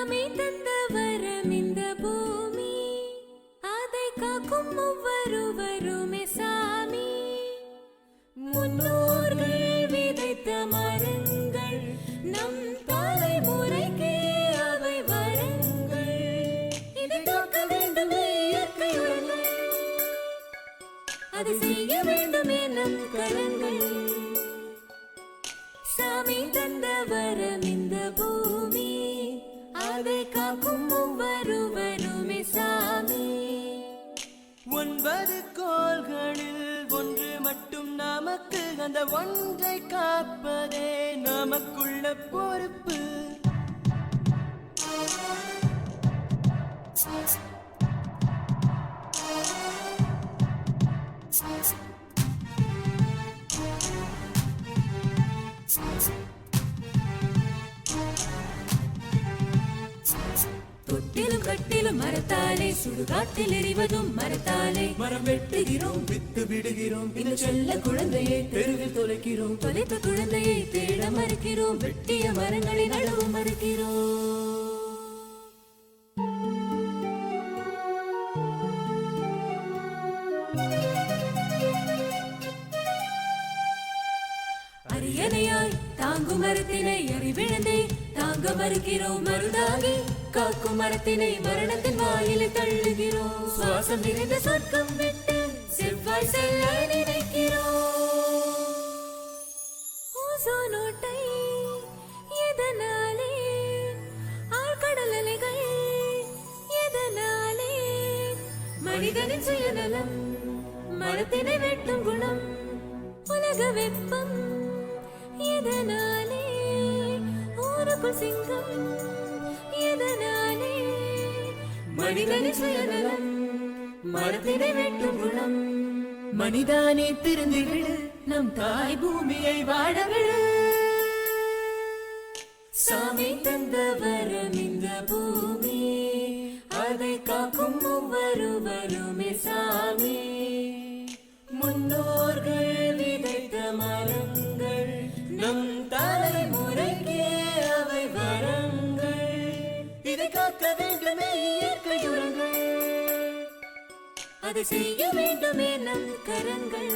சாமி தந்த வரம் இந்த பூமி, அதை காக்கும் ஒவ்வொருவருமே சாமி. முன்னோர்கள் விதைத்த மரங்கள், நம் தலைமுறைக்கு அவை வரங்கள். இதை காக்க வேண்டுமே இயற்கை உரங்கள், அதை செய்ய வேண்டுமே நம் கரங்கள். சாமி தந்த வரம் இந்த பூமி, அதை காக்கும் ஒவ்வொருவருமே சாமி. 9 கோள்களில் ஒன்று மட்டும் நமக்கு, அந்த ஒன்றை காப்பதே நமக்குள்ள பொறுப்பு. தொட்டிலும் கட்டிலும் மரத்தாலே, சுடுகாட்டில் எறிவதும் மரத்தாலே. மரம் வெட்டுகிறோம், வித்து விடுகிறோம், இந்த செல்ல குழந்தையை தெருவில் தொலைக்கிறோம். தொலைத்த குழந்தையை தேட மறுக்கிறோம், வெட்டிய மரங்களை நடவும் மறுக்கிறோம். அரியணையாய் தாங்கும் மரத்தினை அறிவிழந்தே தாங்க மறுக்கிறோம். மருதாகி காக்கும் மரத்தினை மரணத்தின் வாயிலை தள்ளுகிறோம். சுவாசம் நிறைந்த சொர்க்கம் விட்டு செவ்வாய் செல்ல நினைக்கிறோம். ஓசோனோட்டை எதனாலே, ஆழ்கடல் அலைகள் எதனாலே, மனிதனின் சுயநலம் மரத்தினை வெட்டும் குணம். உலக வெப்பம் எதனாலே, ஊருக்குள் சிங்கம் எதனாலே, மனிதனின் சுயநலம் மரத்தினை வெட்டும் குணம். மனிதானே திருந்து விடு, நம் தாய் பூமியை வாழ விடு. சாமி தந்த வரம் இந்த பூமி, அதை காக்கும் ஒவ்வொருவருமே சாமி. முன்னோர்கள் விதைத்த மரங்கள், நம் தலைமுறைக்கே அவை வரங்கள். இதை காக்க வேண்டுமே இயற்கை உரங்கள், அதை செய்ய வேண்டுமே நம் கரங்கள்.